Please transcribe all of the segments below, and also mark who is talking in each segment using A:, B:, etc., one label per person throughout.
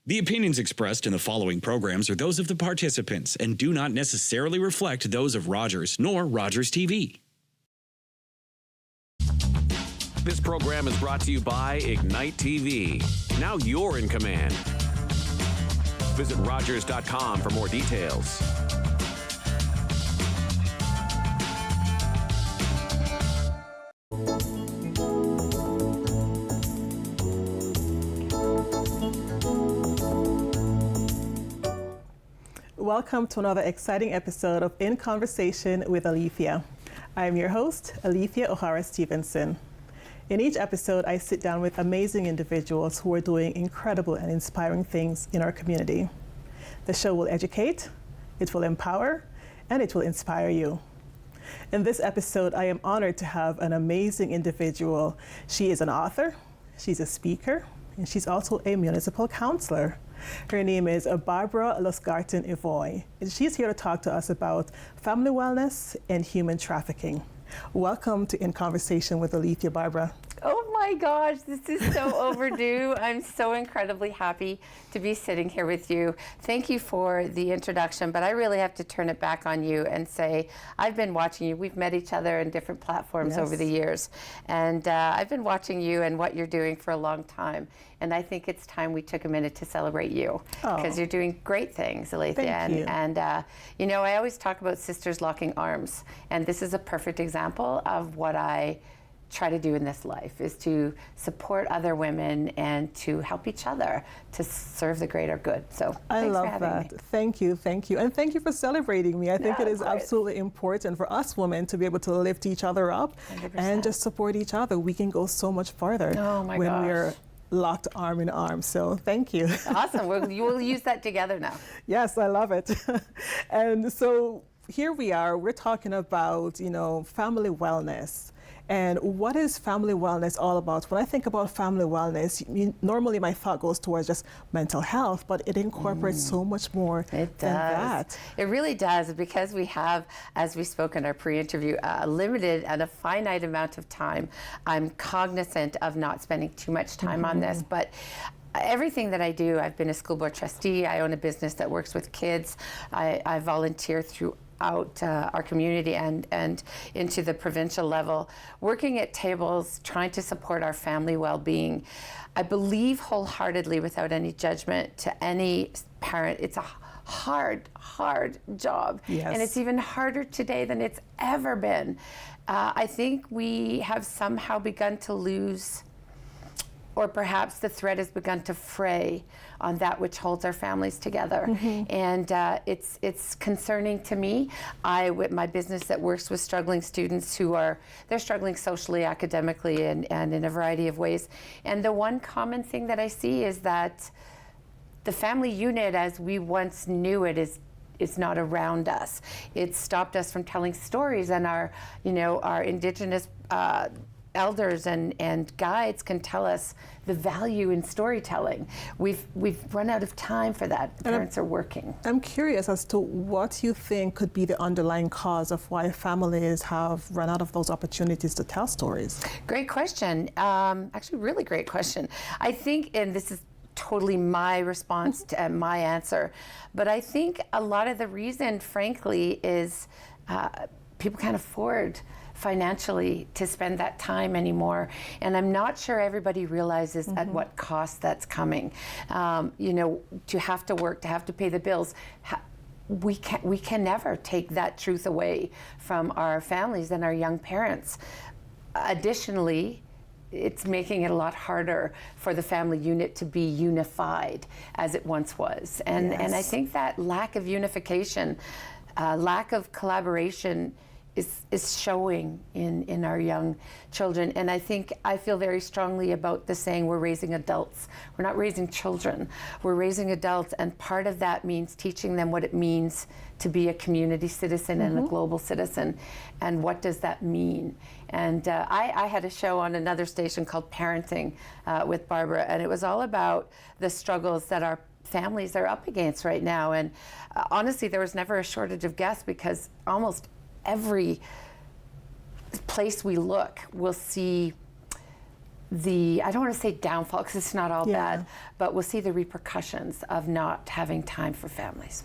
A: The opinions expressed in the following programs are those of the participants and do not necessarily reflect those of Rogers nor Rogers TV.
B: This program is brought to you by Ignite TV. Now you're in command. Visit Rogers.com for more details.
C: Welcome to another exciting episode of In Conversation with Alethia. I'm your host, Alethia O'Hara-Stephenson. In each episode, I sit down with amazing individuals who are doing incredible and inspiring things in our community. The show will educate, it will empower, and it will inspire you. In this episode, I am honored to have an amazing individual. She is an author, she's a speaker, and she's also a municipal councillor. Her name is Barbara Lustgarten-Evoy, and she's here to talk to us about family wellness and human trafficking. Welcome to In Conversation with Alethia, Barbara.
D: Oh my gosh, this is so overdue. I'm so incredibly happy to be sitting here with you. Thank you for the introduction, but I really have to turn it back on you and say, I've been watching you. We've met each other in different platforms over the years, and I've been watching you and what you're doing for a long time, and I think it's time we took a minute to celebrate you, because you're doing great things, Alethia.
C: Thank you.
D: And you know, I always talk about sisters locking arms, and this is a perfect example of what I try to do in this life, is to support other women and to help each other to serve the greater good. So
C: I love
D: for having
C: that.
D: me.
C: Thank you. And thank you for celebrating me. I think it is absolutely important for us women to be able to lift each other up
D: 100%.
C: and just support each other. We can go so much farther when we're locked arm in arm. So thank you.
D: Awesome. We'll use that together now.
C: Yes, I love it. And so here we are, we're talking about, family wellness. And what is family wellness all about? When I think about family wellness, normally my thought goes towards just mental health, but it incorporates so much more than that.
D: It really does, because we have, as we spoke in our pre-interview, a limited and a finite amount of time. I'm cognizant of not spending too much time on this, but everything that I do, I've been a school board trustee, I own a business that works with kids, I volunteer throughout our community and into the provincial level, working at tables, trying to support our family well-being. I believe wholeheartedly, without any judgment to any parent, it's a hard job.
C: Yes.
D: And it's even harder today than it's ever been. I think we have somehow begun to lose, or perhaps the thread has begun to fray on that which holds our families together. And it's concerning to me. With my business that works with struggling students they're struggling socially, academically, and in a variety of ways. And the one common thing that I see is that the family unit as we once knew it is not around us. It's stopped us from telling stories, and our Indigenous elders and guides can tell us the value in storytelling. We've run out of time for that. Parents are working.
C: I'm curious as to what you think could be the underlying cause of why families have run out of those opportunities to tell stories.
D: Great question. Actually, really great question. I think, and this is totally my response to my answer, but I think a lot of the reason, frankly, is people can't afford financially to spend that time anymore, and I'm not sure everybody realizes at what cost that's coming. To have to work, to have to pay the bills. We can never take that truth away from our families and our young parents. Additionally, it's making it a lot harder for the family unit to be unified as it once was, and I think that lack of unification, lack of collaboration is showing in our young children. And I feel very strongly about the saying, we're raising adults. We're not raising children, we're raising adults, and part of that means teaching them what it means to be a community citizen and a global citizen, and what does that mean. And I had a show on another station called Parenting with Barbara, and it was all about the struggles that our families are up against right now. And honestly, there was never a shortage of guests, because almost every place we look, we'll see I don't want to say downfall because it's not all bad, but we'll see the repercussions of not having time for families.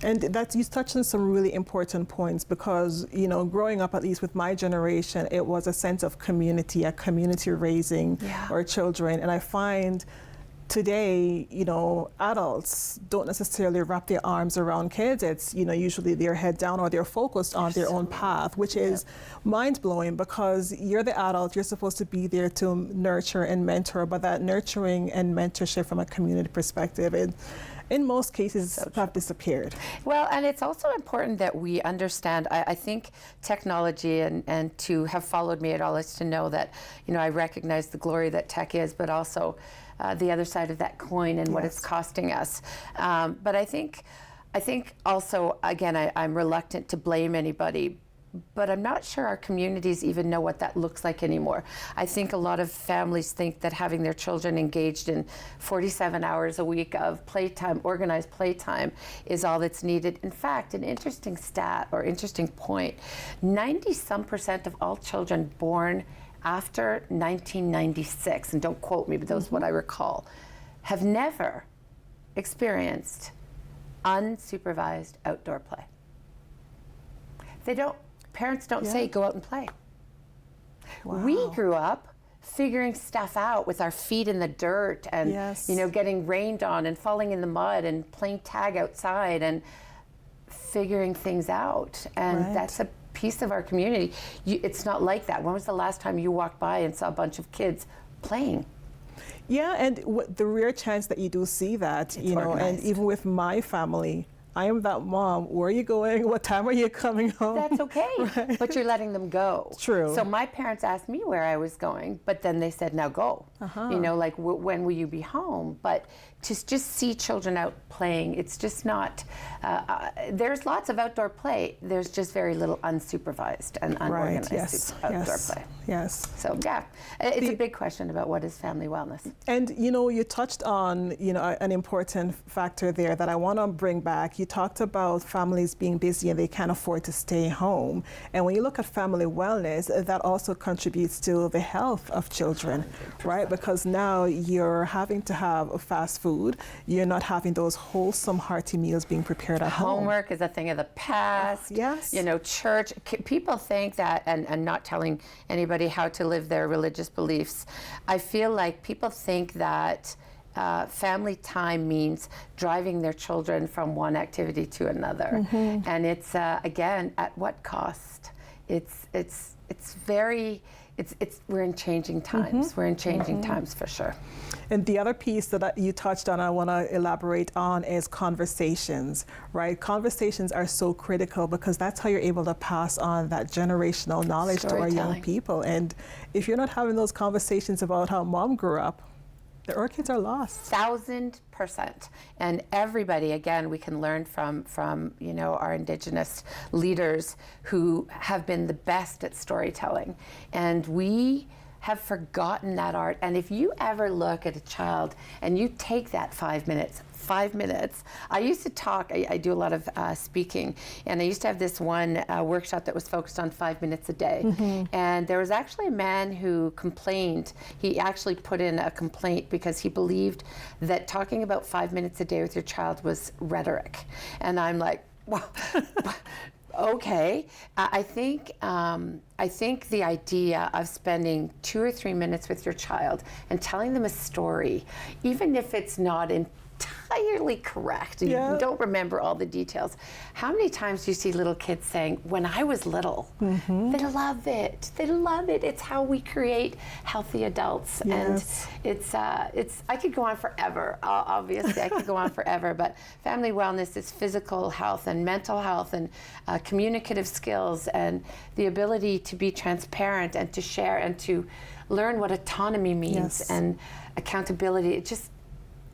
C: And you touched on some really important points because, growing up, at least with my generation, it was a sense of community, a community raising our children. And I find today, adults don't necessarily wrap their arms around kids. It's, usually they're head down or they're focused on their own path, which is mind-blowing because you're the adult, you're supposed to be there to nurture and mentor, but that nurturing and mentorship from a community perspective, in most cases, have disappeared.
D: Well, and it's also important that we understand, I think technology and to have followed me at all is to know that, I recognize the glory that tech is, but also the other side of that coin and what it's costing us. But I think also, again, I'm reluctant to blame anybody, but I'm not sure our communities even know what that looks like anymore. I think a lot of families think that having their children engaged in 47 hours a week of playtime, organized playtime, is all that's needed. In fact, an interesting stat or interesting point, 90-some% of all children born after 1996, and don't quote me, but that's what I recall, have never experienced unsupervised outdoor play. Parents don't say go out and play. Wow. We grew up figuring stuff out with our feet in the dirt and getting rained on and falling in the mud and playing tag outside and figuring things out. And that's a piece of our community. It's not like that. When was the last time you walked by and saw a bunch of kids playing?
C: Yeah, and the rare chance that you do see that, and even with my family, I am that mom. Where are you going? What time are you coming home?
D: That's okay, but you're letting them go.
C: True.
D: So my parents asked me where I was going, but then they said, now go. When will you be home? But to just see children out playing, it's just not, there's lots of outdoor play. There's just very little unsupervised and unorganized outdoor play.
C: Yes.
D: So it's a big question about what is family wellness.
C: And you touched on an important factor there that I want to bring back. You talked about families being busy and they can't afford to stay home. And when you look at family wellness, that also contributes to the health of children, 100%. Right? Because now you're having to have a fast food. You're not having those wholesome, hearty meals being prepared at home.
D: Homework is a thing of the past.
C: Yes.
D: Church. People think that, and not telling anybody how to live their religious beliefs. I feel like people think that family time means driving their children from one activity to another, and it's again, at what cost? We're in changing times. We're in changing times for sure.
C: And the other piece that you touched on, I want to elaborate on, is conversations, right? Conversations are so critical because that's how you're able to pass on that generational knowledge to our young people. And if you're not having those conversations about how mom grew up, our kids are lost.
D: 1,000%. And everybody, again, we can learn from our Indigenous leaders who have been the best at storytelling. And we have forgotten that art. And if you ever look at a child and you take that 5 minutes, I used to talk, I do a lot of speaking, and I used to have this one workshop that was focused on 5 minutes a day. And there was actually a man who complained. He actually put in a complaint because he believed that talking about 5 minutes a day with your child was rhetoric. And I'm like, well, okay. I think the idea of spending 2 or 3 minutes with your child and telling them a story, even if it's not entirely correct, you don't remember all the details. How many times do you see little kids saying, when I was little? They love it. They love it. It's how we create healthy adults.
C: Yes.
D: And it's I could go on forever. Obviously, I could go on forever, but family wellness is physical health and mental health and communicative skills and the ability to be transparent and to share and to learn what autonomy means and accountability. It just,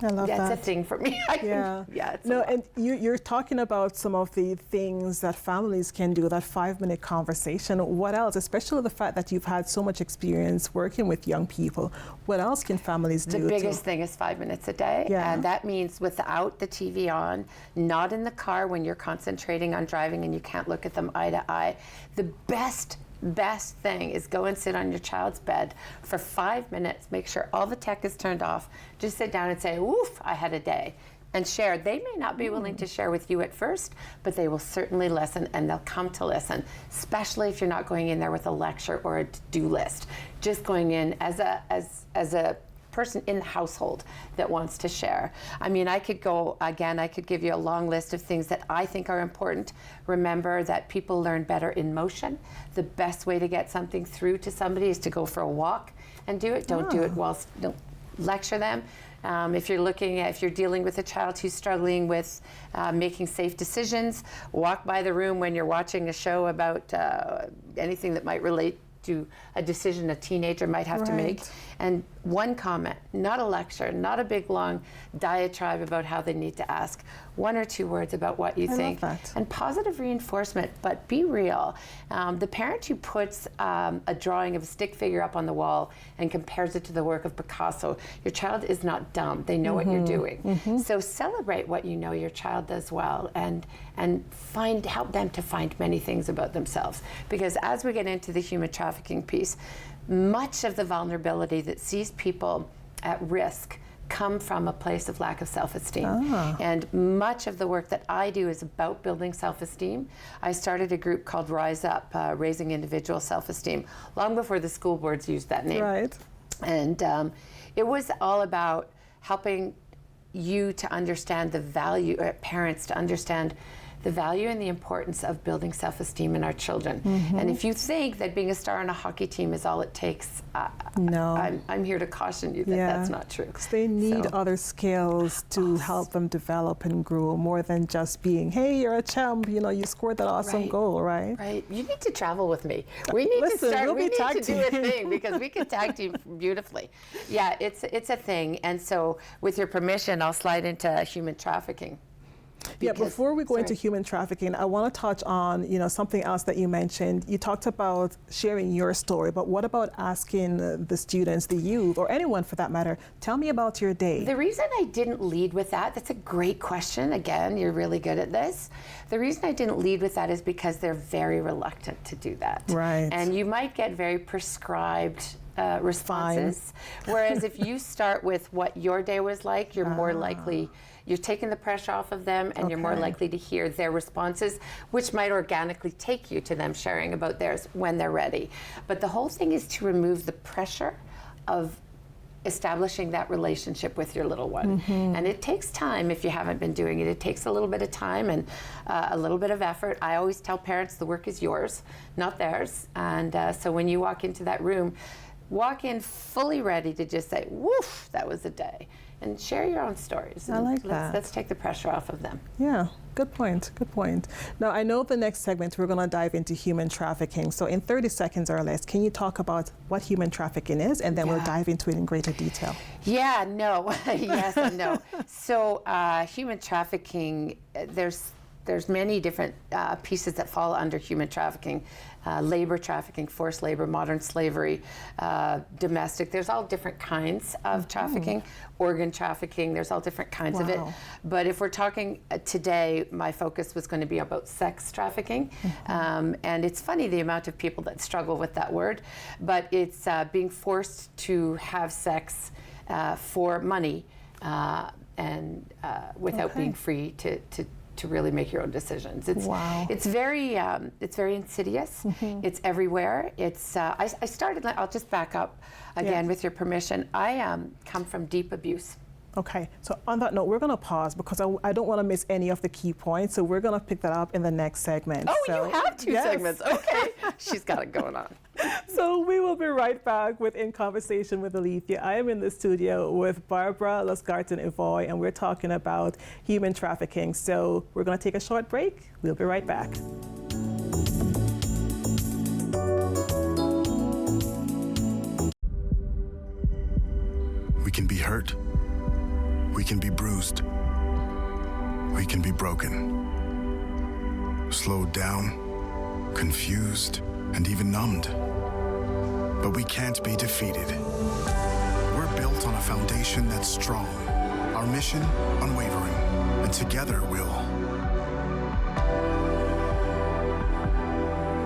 C: I love that.
D: That's a thing for me.
C: And you're talking about some of the things that families can do, that 5-minute conversation. What else, especially the fact that you've had so much experience working with young people, what else can families do?
D: The biggest thing is 5 minutes a day. And that means without the TV on, not in the car when you're concentrating on driving and you can't look at them eye to eye. The best best thing is go and sit on your child's bed for 5 minutes, make sure all the tech is turned off, just sit down and say, woof, I had a day, and share. They may not be willing to share with you at first, but they will certainly listen, and they'll come to listen, especially if you're not going in there with a lecture or a to-do list, just going in as a person in the household that wants to share. I mean, I could go, again, I could give you a long list of things that I think are important. Remember that people learn better in motion. The best way to get something through to somebody is to go for a walk and do it. Don't do it whilst, don't lecture them. If you're dealing with a child who's struggling with making safe decisions, walk by the room when you're watching a show about anything that might relate to a decision a teenager might have to make. And one comment, not a lecture, not a big long diatribe about how they need to ask. 1 or 2 words about what you think.
C: Love that.
D: And positive reinforcement, but be real. The parent who puts a drawing of a stick figure up on the wall and compares it to the work of Picasso, your child is not dumb. They know what you're doing. So celebrate what you know your child does well, and help them to find many things about themselves. Because as we get into the human trafficking piece, much of the vulnerability that sees people at risk come from a place of lack of self-esteem. And much of the work that I do is about building self-esteem. I started a group called Rise Up, Raising Individual Self-Esteem, long before the school boards used that name.
C: Right.
D: And it was all about helping you to understand the value, parents to understand the value and the importance of building self-esteem in our children. And if you think that being a star on a hockey team is all it takes,
C: no.
D: I'm here to caution you that that's not true.
C: 'Cause they need other skills to help them develop and grow, more than just being, hey, you're a champ, you know, you scored that awesome goal, right?
D: Right. You need to travel with me. We need to start. We need to do a thing, because we can tag team beautifully. Yeah, it's a thing. And so, with your permission, I'll slide into human trafficking.
C: Before we go into human trafficking, I want to touch on, you know, something else that you mentioned. You talked about sharing your story, but what about asking the students, the youth, or anyone for that matter, tell me about your day?
D: The reason I didn't lead with that's a great question. Again, you're really good at this. The reason I didn't lead with that is because they're very reluctant to do that.
C: Right.
D: And you might get very prescribed responses. Whereas if you start with what your day was like, you're more likely, you're taking the pressure off of them, and you're more likely to hear their responses, which might organically take you to them sharing about theirs when they're ready. But the whole thing is to remove the pressure of establishing that relationship with your little one. And it takes time. If you haven't been doing it, it takes a little bit of time and a little bit of effort. I always tell parents the work is yours, not theirs. And so when you walk into that room, walk in fully ready to just say, woof, that was a day. And share your own stories.
C: I like that.
D: Let's take the pressure off of them.
C: Yeah, good point, good point. Now, I know the next segment we're going to dive into human trafficking. So in 30 seconds or less, can you talk about what human trafficking is, and then we'll dive into it in greater detail?
D: Yeah, no, yes and no. So human trafficking, there's many different pieces that fall under human trafficking. Labor trafficking, forced labor, modern slavery, domestic. There's all different kinds of trafficking. Organ trafficking, there's all different kinds of it. But if we're talking today, my focus was going to be about sex trafficking. And it's funny the amount of people that struggle with that word, but it's being forced to have sex for money and without being free to really make your own decisions. It's very insidious. It's everywhere. It's I started. I'll just back up again with your permission. I come from deep abuse.
C: Okay, so on that note, we're going to pause because I don't want to miss any of the key points. So we're going to pick that up in the next segment.
D: Oh,
C: so,
D: you have two segments. Okay, she's got it going on.
C: So we will be right back with In Conversation with Alethia. I am in the studio with Barbara Lustgarten-Evoy, and we're talking about human trafficking. So we're going to take a short break. We'll be right back.
E: We can be hurt. We can be bruised. We can be broken. Slowed down, confused, and even numbed. But we can't be defeated. We're built on a foundation that's strong, our mission unwavering, and together we'll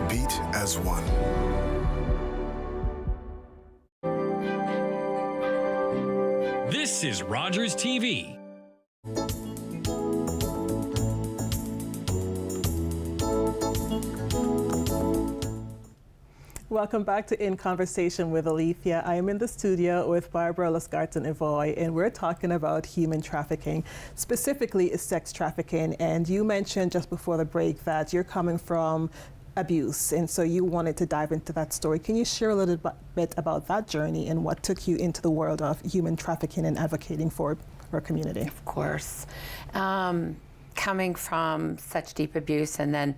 E: beat as as one.
A: This is Rogers TV.
C: Welcome back to In Conversation with Alethia. I am in the studio with Barbara Lustgarten-Evoy, and we're talking about human trafficking, specifically sex trafficking. And you mentioned just before the break that you're coming from abuse, and so you wanted to dive into that story. Can you share a little bit about that journey and what took you into the world of human trafficking and advocating for our community?
D: Of course. Coming from such deep abuse and then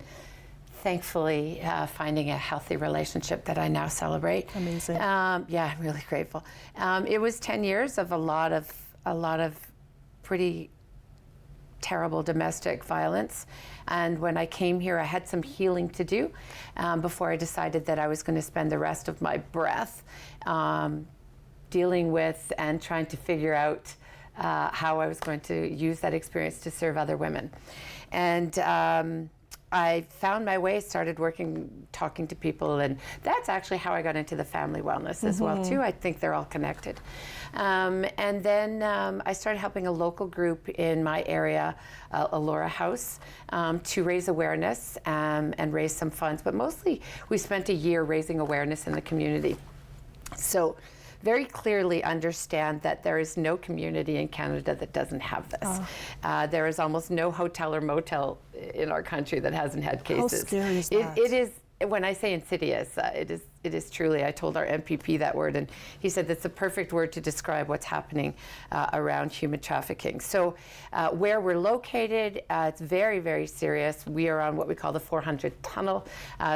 D: thankfully finding a healthy relationship that I now celebrate.
C: Amazing.
D: Yeah, I'm really grateful. It was 10 years of a lot of pretty terrible domestic violence. And when I came here, I had some healing to do before I decided that I was going to spend the rest of my breath dealing with and trying to figure out how I was going to use that experience to serve other women. And I found my way, started working, talking to people, and that's actually how I got into the family wellness as well too. I think they're all connected. And then I started helping a local group in my area, Laura House, to raise awareness and raise some funds. But mostly we spent a year raising awareness in the community. So very clearly understand that there is no community in Canada that doesn't have this. There is almost no hotel or motel in our country that hasn't had cases.
C: How scary is that?
D: It is, when I say insidious, it is truly, I told our MPP that word, and he said that's the perfect word to describe what's happening around human trafficking. So where we're located, it's very, very serious. We are on what we call the 400 tunnel.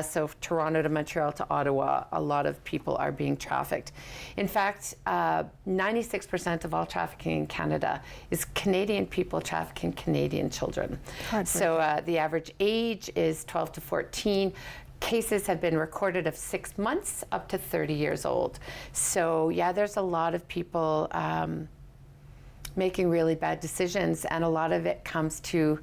D: So Toronto to Montreal to Ottawa, a lot of people are being trafficked. In fact, 96% of all trafficking in Canada is Canadian people trafficking Canadian children. So the average age is 12 to 14. Cases have been recorded of 6 months up to 30 years old. So yeah, there's a lot of people making really bad decisions, and a lot of it comes to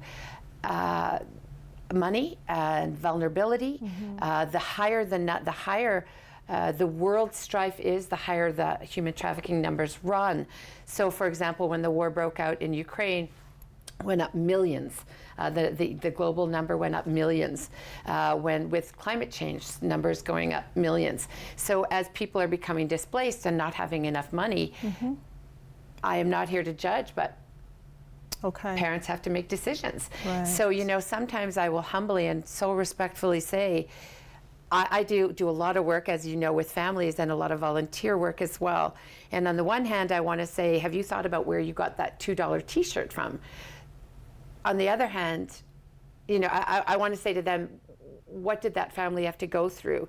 D: money and vulnerability. The higher the world strife is, the higher the human trafficking numbers run. So for example, when the war broke out in Ukraine, went up millions. The global number went up millions. When with climate change, numbers going up millions. So as people are becoming displaced and not having enough money, I am not here to judge, but parents have to make decisions.
C: Right.
D: So, you know, sometimes I will humbly and so respectfully say, I do a lot of work, as you know, with families and a lot of volunteer work as well. And on the one hand, I want to say, have you thought about where you got that $2 t-shirt from? On the other hand, you know, I want to say to them, what did that family have to go through?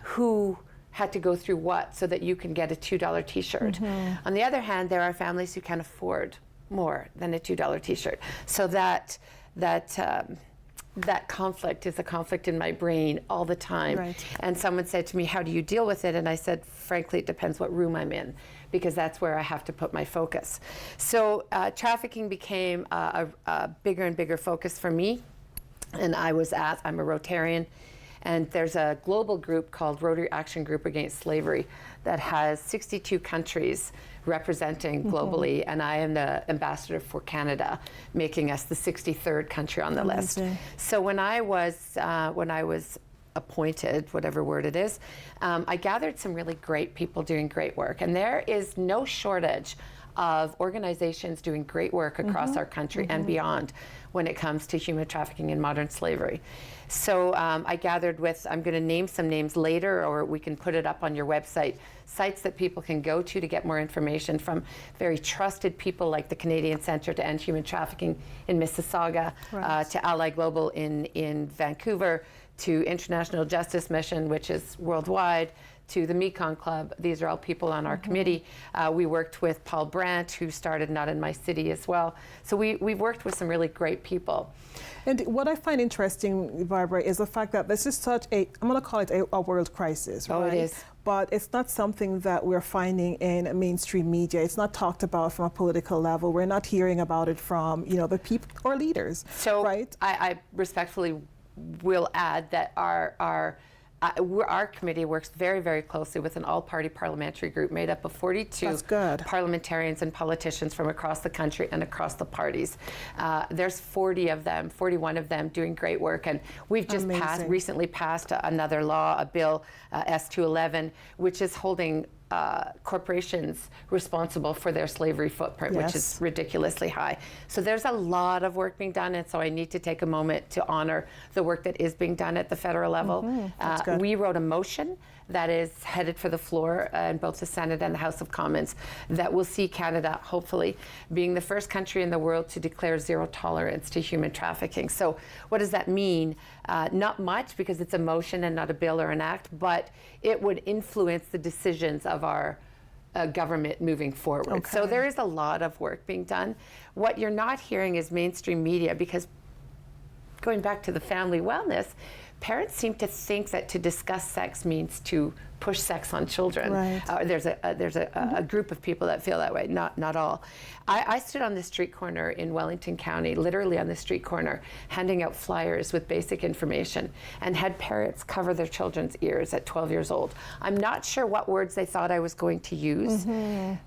D: Who had to go through what so that you can get a $2 t-shirt? On the other hand, there are families who can afford more than a $2 t-shirt. So that conflict is a conflict in my brain all the time.
C: Right.
D: And someone said to me, how do you deal with it? And I said, frankly, it depends what room I'm in, because that's where I have to put my focus. So trafficking became a bigger and bigger focus for me. And I'm a Rotarian, and there's a global group called Rotary Action Group Against Slavery that has 62 countries representing globally, and I am the ambassador for Canada, making us the 63rd country on the list. So when I was appointed, whatever word it is, I gathered some really great people doing great work, and there is no shortage of organizations doing great work across our country and beyond when it comes to human trafficking and modern slavery. So I gathered with, I'm going to name some names later, or we can put it up on your website, sites that people can go to get more information from very trusted people like the Canadian Centre to End Human Trafficking in Mississauga, to Ally Global in Vancouver, to International Justice Mission, which is worldwide, to the Mekong Club. These are all people on our committee. We worked with Paul Brandt, who started Not in My City as well. So we've worked with some really great people.
C: And what I find interesting, Barbara, is the fact that this is such a, I'm going to call it a world crisis, right?
D: Oh, it is.
C: But it's not something that we're finding in mainstream media. It's not talked about from a political level. We're not hearing about it from, you know, the people or leaders,
D: so
C: right?
D: I respectfully will add that our our committee works very, very closely with an all-party parliamentary group made up of 42 parliamentarians and politicians from across the country and across the parties. There's 41 of them doing great work, and we've just recently passed another law, a bill, S211, which is holding corporations responsible for their slavery footprint, which is ridiculously high. So there's a lot of work being done, and so I need to take a moment to honor the work that is being done at the federal level. We wrote a motion that is headed for the floor in both the Senate and the House of Commons that will see Canada, hopefully, being the first country in the world to declare zero tolerance to human trafficking. So what does that mean? Not much, because it's a motion and not a bill or an act, but it would influence the decisions of our government moving forward. So there is a lot of work being done. What you're not hearing is mainstream media, because going back to the family wellness, parents seem to think that to discuss sex means to push sex on children. There's a group of people that feel that way, not all. I stood on the street corner in Wellington County, literally on the street corner, handing out flyers with basic information, and had parents cover their children's ears at 12 years old. I'm not sure what words they thought I was going to use,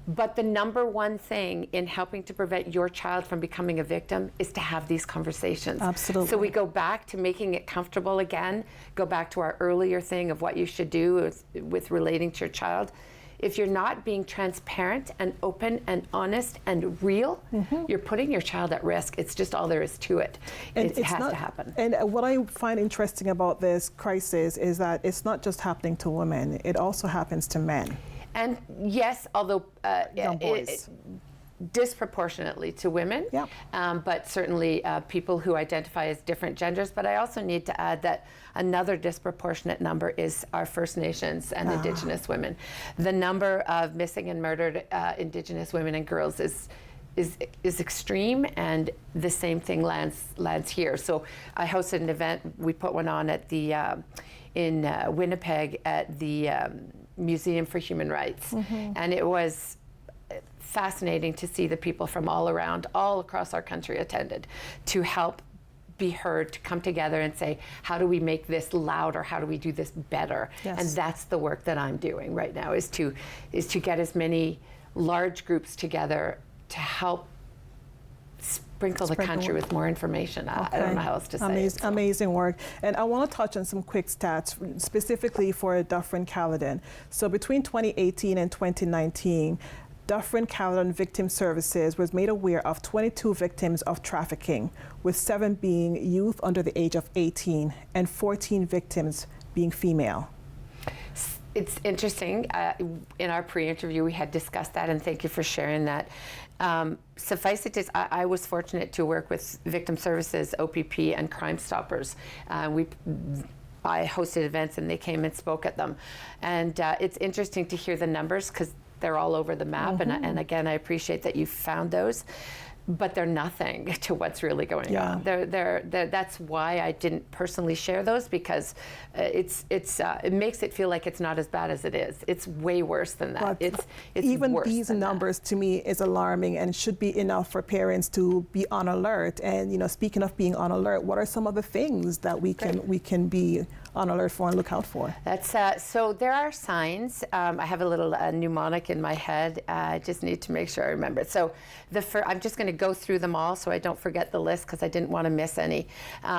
D: but the number one thing in helping to prevent your child from becoming a victim is to have these conversations.
C: Absolutely.
D: So we go back to making it comfortable again, go back to our earlier thing of what you should do with relating to your child. If you're not being transparent and open and honest and real, you're putting your child at risk. It's just all there is to it. It has to happen. And
C: what I find interesting about this crisis is that it's not just happening to women, it also happens to men.
D: And yes, although
C: young boys.
D: Disproportionately to women, but certainly people who identify as different genders. But I also need to add that another disproportionate number is our First Nations and Indigenous women. The number of missing and murdered Indigenous women and girls is extreme, and the same thing lands here. So I hosted an event. We put one on at the in Winnipeg at the Museum for Human Rights, and it was fascinating to see the people from all across our country attended to help be heard, to come together and say, how do we make this louder? How do we do this better? And that's the work that I'm doing right now, is to get as many large groups together to help sprinkle the country with more information. I don't know how else to say it.
C: Amazing work. And I want to touch on some quick stats, specifically for Dufferin-Caledon. So between 2018 and 2019, Dufferin-Caledon Victim Services was made aware of 22 victims of trafficking, with 7 being youth under the age of 18 and 14 victims being female.
D: It's interesting. In our pre-interview, we had discussed that, and thank you for sharing that. Suffice it to say, I was fortunate to work with Victim Services, OPP, and Crime Stoppers. I hosted events, and they came and spoke at them. And it's interesting to hear the numbers, because they're all over the map, and again, I appreciate that you found those, but they're nothing to what's really going on. That's why I didn't personally share those, because it makes it feel like it's not as bad as it is. It's way worse than that. It's
C: even
D: worse
C: these
D: than
C: numbers
D: that.
C: To me is alarming, and should be enough for parents to be on alert. And speaking of being on alert, what are some of the things that we can be on alert for and look out for?
D: That's so there are signs. I have a little mnemonic in my head. I just need to make sure I remember it. So I'm just going to go through them all so I don't forget the list, because I didn't want to miss any.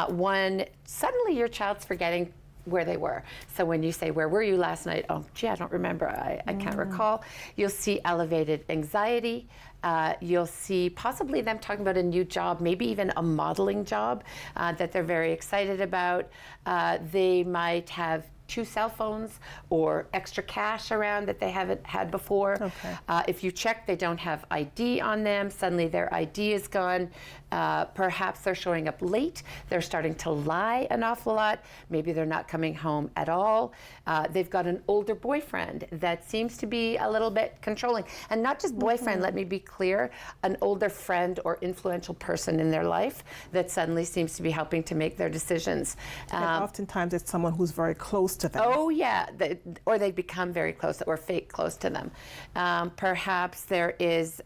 D: One, suddenly your child's forgetting where they were. So when you say, where were you last night? Oh, gee, I don't remember. I can't recall. You'll see elevated anxiety. You'll see possibly them talking about a new job, maybe even a modeling job that they're very excited about. They might have 2 cell phones or extra cash around that they haven't had before. If you check, they don't have ID on them. Suddenly their ID is gone. Perhaps they're showing up late. They're starting to lie an awful lot. Maybe they're not coming home at all. They've got an older boyfriend that seems to be a little bit controlling. And not just boyfriend, let me be clear, an older friend or influential person in their life that suddenly seems to be helping to make their decisions.
C: And oftentimes it's someone who's very close to them.
D: Oh yeah, or they become very close or fake close to them. Perhaps there is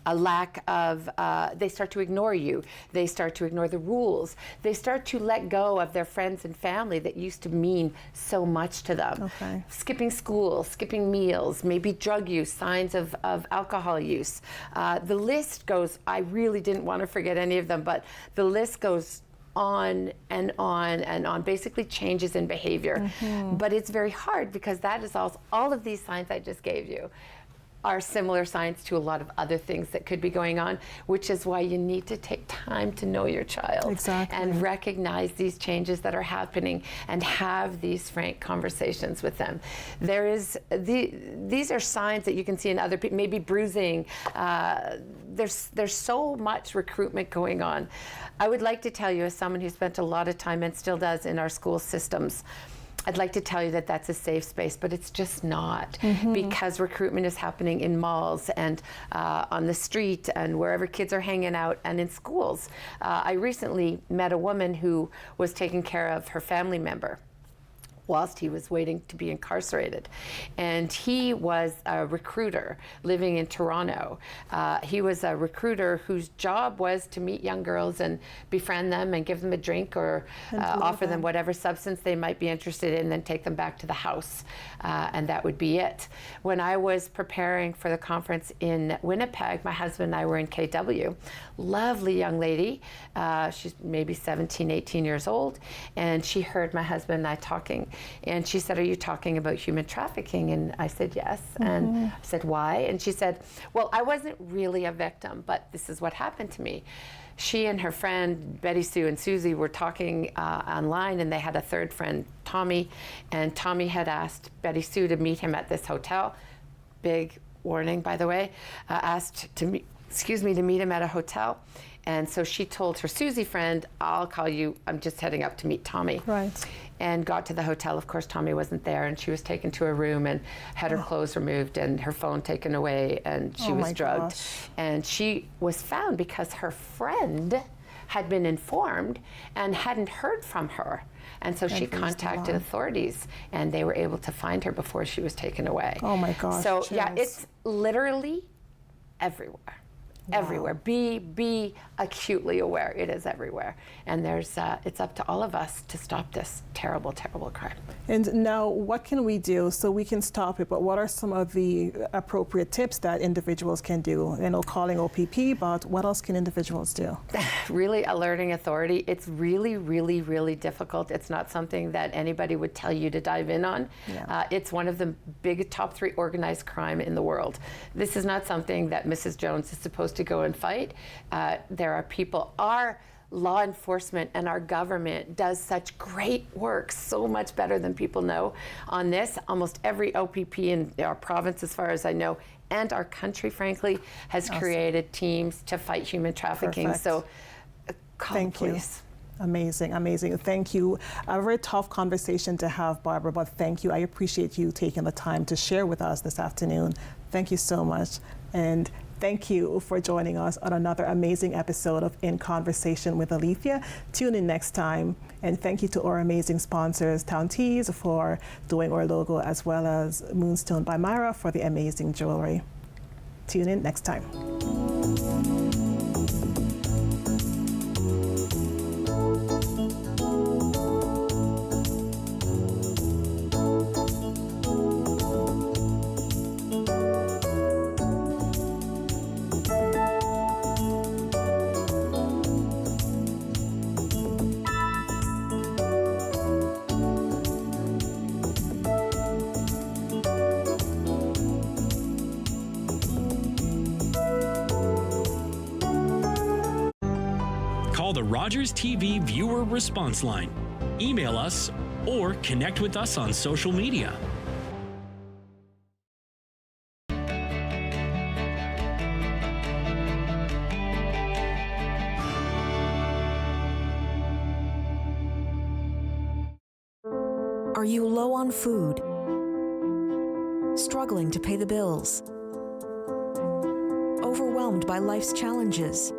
D: a lack of, they start to ignore you. They start to ignore the rules. They start to let go of their friends and family that used to mean so much to them.
C: Okay.
D: Skipping school, skipping meals, maybe drug use, signs of alcohol use. The list goes, I really didn't want to forget any of them, but the list goes on and on and on, basically changes in behavior. But it's very hard because that is all of these signs I just gave you are similar signs to a lot of other things that could be going on, which is why you need to take time to know your child.
C: Exactly.
D: And recognize these changes that are happening and have these frank conversations with them. These are signs that you can see in other people, maybe bruising. There's so much recruitment going on. I would like to tell you, as someone who spent a lot of time and still does in our school systems, I'd like to tell you that that's a safe space, but it's just not, because recruitment is happening in malls and on the street and wherever kids are hanging out and in schools. I recently met a woman who was taking care of her family member whilst he was waiting to be incarcerated. And he was a recruiter living in Toronto. He was a recruiter whose job was to meet young girls and befriend them and give them a drink or offer them whatever substance they might be interested in, then take them back to the house. And that would be it. When I was preparing for the conference in Winnipeg, my husband and I were in KW. Lovely young lady. She's maybe 17, 18 years old. And she heard my husband and I talking. And she said, "Are you talking about human trafficking?" And I said, "Yes." And I said, "Why?" And she said, "Well, I wasn't really a victim, but this is what happened to me." She and her friend, Betty Sue and Susie, were talking online, and they had a third friend, Tommy. And Tommy had asked Betty Sue to meet him at this hotel. Big warning, by the way. Asked to meet him at a hotel. And so she told her Susie friend, "I'll call you, I'm just heading up to meet Tommy."
C: Right.
D: And got to the hotel. Of course, Tommy wasn't there, and she was taken to a room and had her clothes removed and her phone taken away, and she was drugged. And she was found because her friend had been informed and hadn't heard from her. And so she contacted authorities, and they were able to find her before she was taken away.
C: Oh my gosh.
D: So yeah, it's literally everywhere. Everywhere. Be acutely aware. It is everywhere. And it's up to all of us to stop this terrible, terrible crime.
C: And now, what can we do so we can stop it? But what are some of the appropriate tips that individuals can do? You know, calling OPP, but what else can individuals do?
D: Really alerting authority. It's really, really, really difficult. It's not something that anybody would tell you to dive in on.
C: Yeah.
D: It's one of the big top 3 organized crime in the world. This is not something that Mrs. Jones is supposed to go and fight. There are people, our law enforcement and our government does such great work, so much better than people know on this. Almost every OPP in our province, as far as I know, and our country, frankly, has created teams to fight human trafficking.
C: Perfect.
D: So call
C: Thank
D: the police.
C: You. Amazing, amazing. Thank you. A very tough conversation to have, Barbara, but thank you. I appreciate you taking the time to share with us this afternoon. Thank you so much. And thank you for joining us on another amazing episode of In Conversation with Alethia. Tune in next time. And thank you to our amazing sponsors, Town Teas, for doing our logo, as well as Moonstone by Myra for the amazing jewelry. Tune in next time.
A: Call the Rogers TV viewer response line, email us, or connect with us on social media.
F: Are you low on food? Struggling to pay the bills? Overwhelmed by life's challenges?